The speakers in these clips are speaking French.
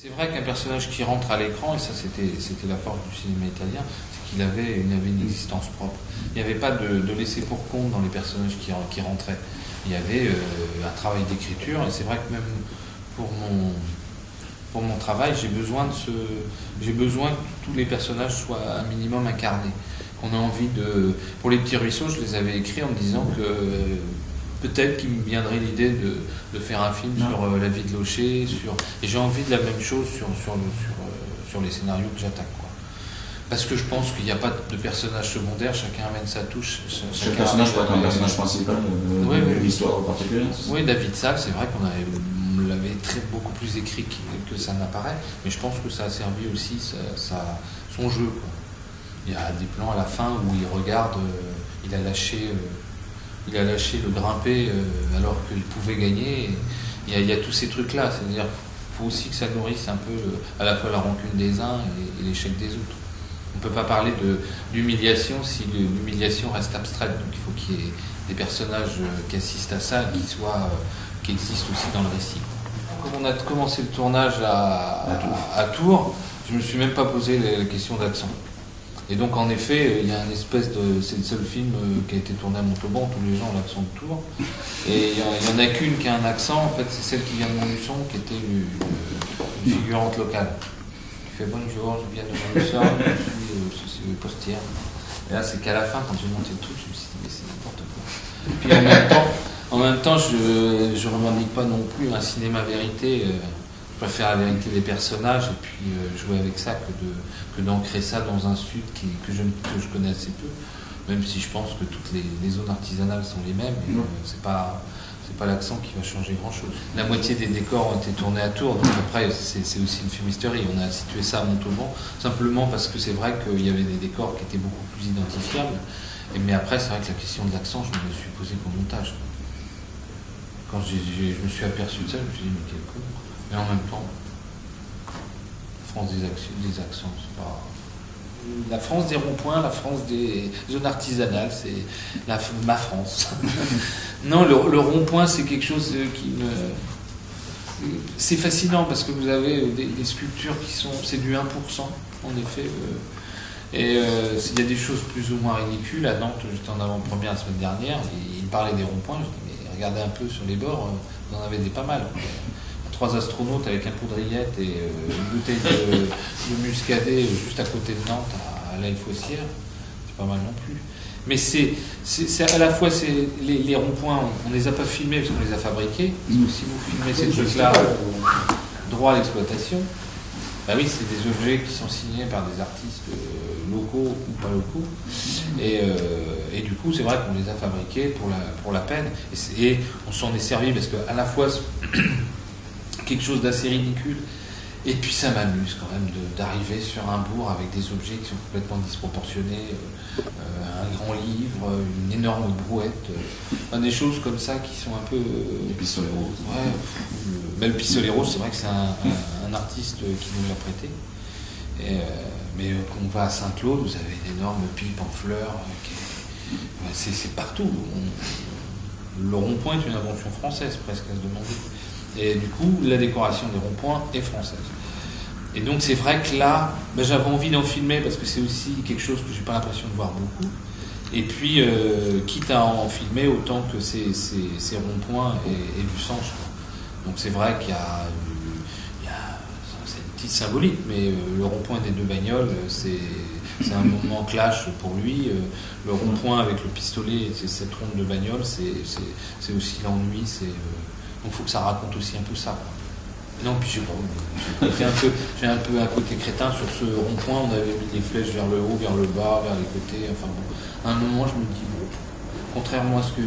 C'est vrai qu'un personnage qui rentre à l'écran, et ça c'était la force du cinéma italien, c'est qu'il avait une existence propre. Il n'y avait pas de laisser pour compte dans les personnages qui rentraient. Il y avait un travail d'écriture, et c'est vrai que même pour mon travail, j'ai besoin que tous les personnages soient un minimum incarnés. Qu'on a envie de... Pour les petits ruisseaux, je les avais écrits en me disant que peut-être qu'il me viendrait l'idée de faire un film sur la vie de Locher, et j'ai envie de la même chose sur les scénarios que j'attaque, quoi. Parce que je pense qu'il n'y a pas de personnage secondaire, chacun amène sa touche. Chaque personnage pourrait être un personnage principal de l'histoire particulière. Oui, David Salle, c'est vrai qu'on l'avait beaucoup plus écrit que ça n'apparaît, mais je pense que ça a servi aussi son jeu, quoi. Il y a des plans à la fin où il regarde, il a lâché le grimpé alors qu'il pouvait gagner. Il y a tous ces trucs-là, c'est-à-dire qu'il faut aussi que ça nourrisse un peu à la fois la rancune des uns et l'échec des autres. On ne peut pas parler d'humiliation si l'humiliation reste abstraite. Donc il faut qu'il y ait des personnages qui assistent à ça, qui existent aussi dans le récit. Quand on a commencé le tournage à Tours, je ne me suis même pas posé la question d'accent. Et donc en effet, il y a une espèce de... C'est le seul film qui a été tourné à Montauban, tous les gens ont l'accent de Tours. Et il n'y en a qu'une qui a un accent, en fait c'est celle qui vient de Montluçon, qui était une figurante locale. Qui fait bonjour, je viens de Montluçon, je suis postière. Et là c'est qu'à la fin, quand j'ai monté le truc, je me suis dit mais c'est n'importe quoi. Puis en même temps, je revendique pas non plus un cinéma vérité. Je préfère la vérité des personnages et puis jouer avec ça que d'ancrer ça dans un sud que je connais assez peu, même si je pense que toutes les zones artisanales sont les mêmes, et c'est pas l'accent qui va changer grand chose. La moitié des décors ont été tournés à Tours, donc après c'est aussi une fumisterie. On a situé ça à Montauban simplement parce que c'est vrai qu'il y avait des décors qui étaient beaucoup plus identifiables, mais après c'est vrai que la question de l'accent, je me suis posé qu'au montage. Quand je me suis aperçu de ça, je me suis dit mais quel con. Mais en même temps, la France des accents, c'est pas... La France des ronds-points, la France des zones artisanales, c'est ma France. Non, le rond-point, c'est quelque chose qui me... C'est fascinant parce que vous avez des sculptures qui sont... C'est du 1%, en effet. Et il y a des choses plus ou moins ridicules. À Nantes, j'étais en avant-première la semaine dernière, et il me parlait des ronds-points. Je dis, mais regardez un peu sur les bords, vous en avez des pas mal. 3 astronautes avec un poudriette et une bouteille de muscadet juste à côté de Nantes, à La Fossière, c'est pas mal non plus. Mais c'est à la fois les ronds-points, on ne les a pas filmés parce qu'on les a fabriqués. Parce que si vous filmez ces trucs-là, droit à l'exploitation, bah oui, c'est des objets qui sont signés par des artistes locaux ou pas locaux. Et du coup, c'est vrai qu'on les a fabriqués pour la peine. Et on s'en est servi parce qu'à la fois... quelque chose d'assez ridicule, et puis ça m'amuse quand même d'arriver sur un bourg avec des objets qui sont complètement disproportionnés, un grand livre, une énorme brouette, des choses comme ça qui sont un peu... Les pistolets roses. Ouais, mais le pistolet rose, c'est vrai que c'est un artiste qui nous l'a prêté, mais quand on va à Saint-Claude, vous avez une énorme pipe en fleurs, c'est partout. Le rond-point est une invention française presque à se demander. Et du coup, la décoration des ronds-points est française. Et donc c'est vrai que là, j'avais envie d'en filmer parce que c'est aussi quelque chose que j'ai pas l'impression de voir beaucoup. Et puis, quitte à en filmer, autant que ces ronds-points aient du sens, quoi. Donc c'est vrai qu'il y a c'est une petite symbolique, mais le rond-point des 2 bagnoles, c'est un moment clash pour lui. Le rond-point avec le pistolet et cette ronde de bagnole, c'est aussi l'ennui, donc il faut que ça raconte aussi un peu ça, quoi. Non, puis j'ai un peu un côté crétin sur ce rond-point. On avait mis les flèches vers le haut, vers le bas, vers les côtés. Enfin bon, à un moment, je me dis, bon, contrairement à ce que...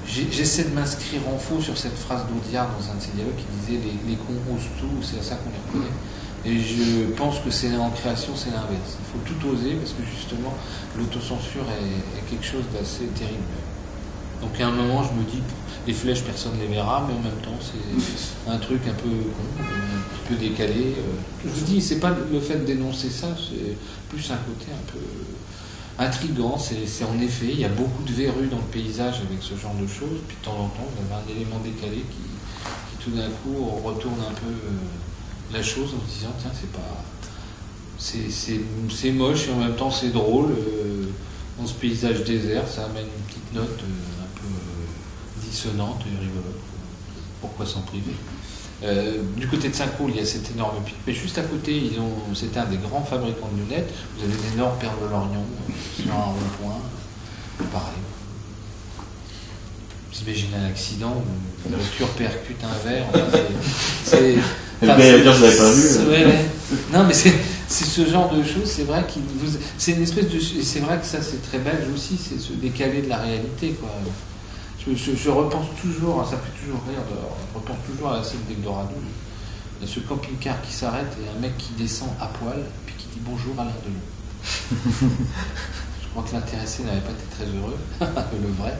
J'essaie de m'inscrire en faux sur cette phrase d'Audiard dans un de ses dialogues qui disait « les cons osent tout, c'est à ça qu'on les reconnaît ». Et je pense que c'est en création, c'est l'inverse. Il faut tout oser parce que justement, l'autocensure est quelque chose d'assez terrible. Donc à un moment, je me dis, les flèches, personne ne les verra, mais en même temps, c'est un truc un peu con, un petit peu décalé. Je vous dis, c'est pas le fait de dénoncer ça, c'est plus un côté un peu intriguant. C'est en effet, il y a beaucoup de verrues dans le paysage avec ce genre de choses, puis de temps en temps, vous avez un élément décalé qui tout d'un coup retourne un peu la chose en se disant tiens c'est moche et en même temps c'est drôle. Dans ce paysage désert, ça amène une petite note un peu dissonante et rigolote. Pourquoi s'en priver? Du côté de Saint-Cloud, il y a cette énorme pique, mais juste à côté, c'était un des grands fabricants de lunettes. Vous avez l'énorme Perle de Lorient sur un rond-point, pareil. Vous imaginez un accident où une voiture percute un verre. Je l'avais pas vu. Non, mais c'est ce genre de choses. C'est vrai c'est une espèce de. Et c'est vrai que ça, c'est très belge aussi. C'est se décaler de la réalité, quoi. Je repense toujours, ça fait toujours rire. Je repense toujours à la scène d'Eldorado. Il y a ce camping-car qui s'arrête et un mec qui descend à poil puis qui dit bonjour à l'air de l'eau. Je crois que l'intéressé n'avait pas été très heureux, le vrai,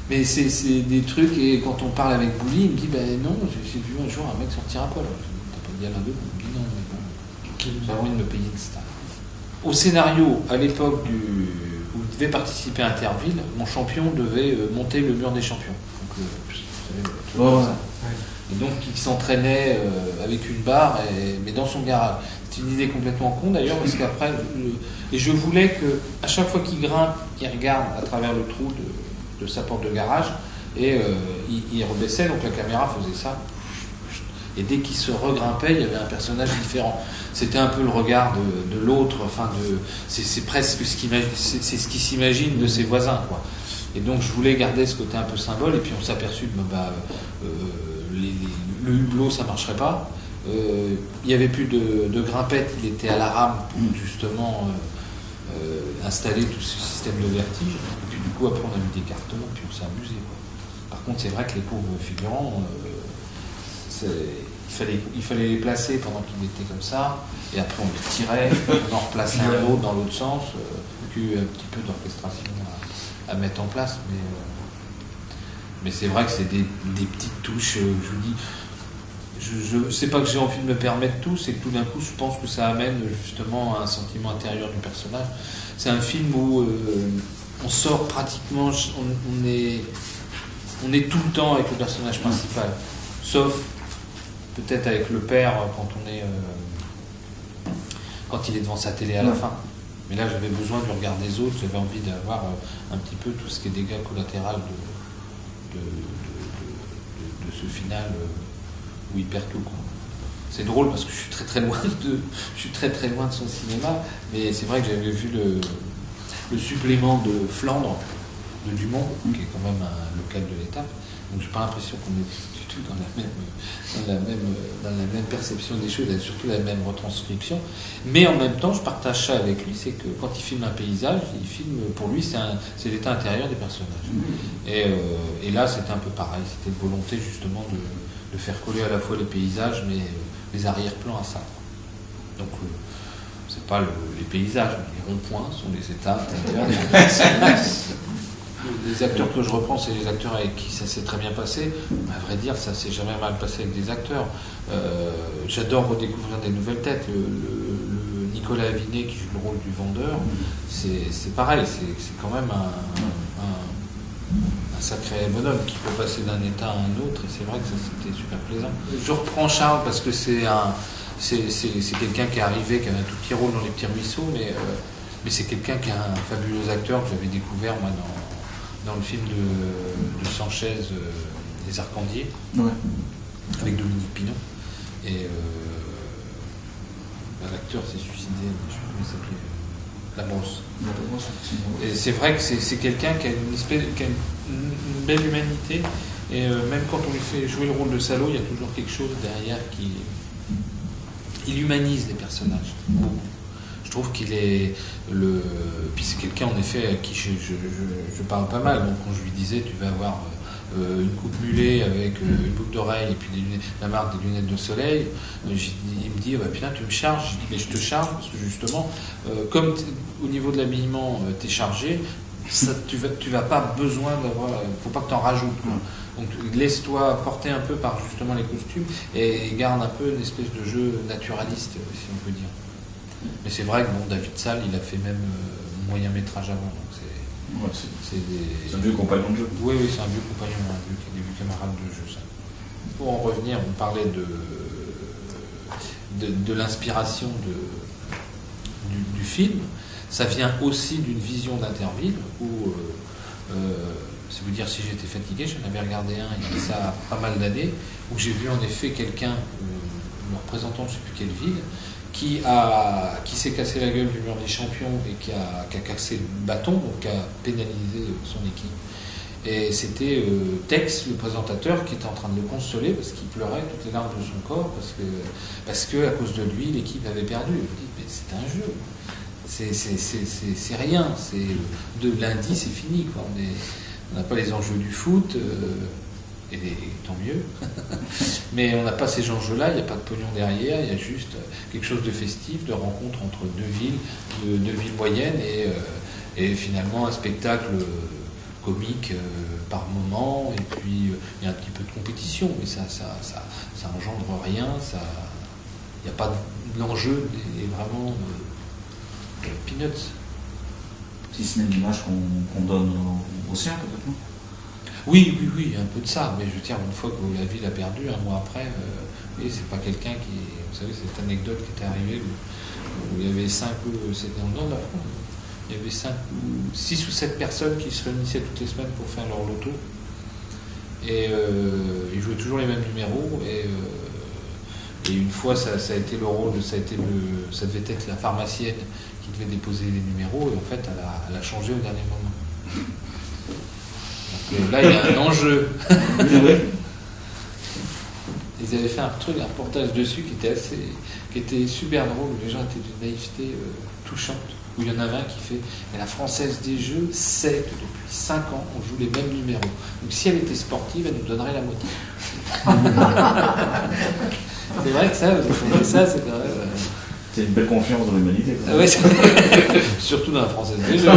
mais c'est des trucs, et quand on parle avec Bouli, il me dit non, j'ai vu un jour un mec sortir à poil. T'as pas dit à l'un d'eux? Il me dit non, mais bon, j'ai envie de me payer une star. Au scénario, à l'époque où il devait participer à Interville, mon champion devait monter le mur des champions. Donc, et donc il s'entraînait avec une barre, mais dans son garage. C'est une idée complètement con d'ailleurs, parce qu'après, et je voulais qu'à chaque fois qu'il grimpe, il regarde à travers le trou de sa porte de garage, et il rebaissait, donc la caméra faisait ça. Et dès qu'il se regrimpait, il y avait un personnage différent. C'était un peu le regard de l'autre, c'est presque ce qu'il s'imagine de ses voisins, quoi. Et donc je voulais garder ce côté un peu symbole, et puis on s'est aperçu que le hublot ça marcherait pas. Il n'y avait plus de grimpette, il était à la rame pour justement installer tout ce système de vertige. Et puis du coup après on a mis des cartons, puis on s'est amusé, quoi. Par contre c'est vrai que les pauvres figurants, il fallait les placer pendant qu'il était comme ça, et après on les tirait, on en replaçait un autre dans l'autre sens, puis un petit peu d'orchestration à mettre en place, mais c'est vrai que c'est des petites touches, je vous dis, je sais pas que j'ai envie de me permettre tout, c'est que tout d'un coup je pense que ça amène justement un sentiment intérieur du personnage. C'est un film où on sort pratiquement, on est tout le temps avec le personnage principal, sauf peut-être avec le père quand il est devant sa télé à la fin. Mais là j'avais besoin du regard des autres, j'avais envie d'avoir un petit peu tout ce qui est dégâts collatéraux de ce final où il perd tout, quoi. C'est drôle parce que je suis très très loin de son cinéma, mais c'est vrai que j'avais vu le supplément de Flandre de Dumont, qui est quand même un local de l'État, donc j'ai pas l'impression qu'on est du tout dans la même perception des choses, et surtout la même retranscription. Mais en même temps, je partage ça avec lui, c'est que quand il filme un paysage, il filme, pour lui, c'est l'état intérieur des personnages. Et là, c'était un peu pareil, c'était une volonté justement de faire coller à la fois les paysages, mais les arrière-plans à ça. Donc, c'est pas les paysages, les ronds-points sont les états intérieurs des personnages. Les acteurs que je reprends, c'est les acteurs avec qui ça s'est très bien passé. À vrai dire, ça s'est jamais mal passé avec des acteurs. J'adore redécouvrir des nouvelles têtes. Le Nicolas Avinet qui joue le rôle du vendeur, c'est pareil, c'est quand même un sacré bonhomme qui peut passer d'un état à un autre, et c'est vrai que ça c'était super plaisant. Je reprends Charles parce que c'est quelqu'un qui est arrivé, qui avait un tout petit rôle dans Les Petits Ruisseaux, mais c'est quelqu'un qui est un fabuleux acteur que j'avais découvert moi dans le film de Sanchez, Les Arcandiers, avec Dominique Pinon. Et l'acteur s'est suicidé, je ne sais plus comment il s'appelait, Labrosse. Et c'est vrai que c'est quelqu'un qui a une belle humanité, et même quand on lui fait jouer le rôle de salaud, il y a toujours quelque chose derrière il humanise les personnages. Je trouve qu'il est puis c'est quelqu'un en effet à qui je parle pas mal. Donc quand je lui disais tu vas avoir une coupe mulet avec une boucle d'oreille et puis la marque des lunettes de soleil, il me dit putain tu me charges. Je dis mais je te charge parce que justement comme au niveau de l'habillement t'es chargé, ça, tu vas pas besoin d'avoir, faut pas que t'en rajoutes, quoi. Donc laisse-toi porter un peu par justement les costumes et garde un peu une espèce de jeu naturaliste, si on peut dire. Mais c'est vrai que David Salle, il a fait même moyen métrage avant, donc c'est un vieux compagnon de jeu. Oui, c'est un vieux compagnon, des vieux camarades de jeu, ça. Pour en revenir, on parlait de l'inspiration du film. Ça vient aussi d'une vision d'Interville où, c'est vous dire si j'étais fatigué, j'en avais regardé un il y a ça pas mal d'années, où j'ai vu en effet quelqu'un, le représentant je ne sais plus quelle ville, qui s'est cassé la gueule du mur des champions et qui a cassé le bâton, donc qui a pénalisé son équipe. Et c'était Tex, le présentateur, qui était en train de le consoler parce qu'il pleurait toutes les larmes de son corps parce que à cause de lui, l'équipe avait perdu. Je me dis, mais c'est un jeu. C'est rien. De lundi, c'est fini, quoi. On n'a pas les enjeux du foot, et tant mieux. Mais on n'a pas ces enjeux-là, il n'y a pas de pognon derrière, il y a juste quelque chose de festif, de rencontre entre deux villes moyennes, et finalement un spectacle comique par moment, et puis il y a un petit peu de compétition, mais ça engendre rien, il n'y a pas l'enjeu est vraiment peanuts. Si ce n'est l'image qu'on donne au sien, peut-être, non ? Oui, un peu de ça, mais je veux dire, une fois que la ville a perdu, un mois après, c'est pas quelqu'un qui... Vous savez, cette anecdote qui était arrivée où il y avait c'était dans le nord de la France, il y avait 6 ou 7 personnes qui se réunissaient toutes les semaines pour faire leur loto, et ils jouaient toujours les mêmes numéros, et une fois, ça a été le rôle, ça devait être la pharmacienne qui devait déposer les numéros, et en fait, elle a changé au dernier moment. Donc là, il y a un enjeu. Ils avaient fait un reportage dessus qui était super drôle, où les gens étaient d'une naïveté touchante, où il y en avait un qui fait « Mais la Française des Jeux sait que depuis 5 ans, on joue les mêmes numéros. Donc si elle était sportive, elle nous donnerait la moitié. » C'est vrai que ça, c'est vrai. C'est une belle confiance dans l'humanité. Ah ouais, surtout dans la Française des Jeux.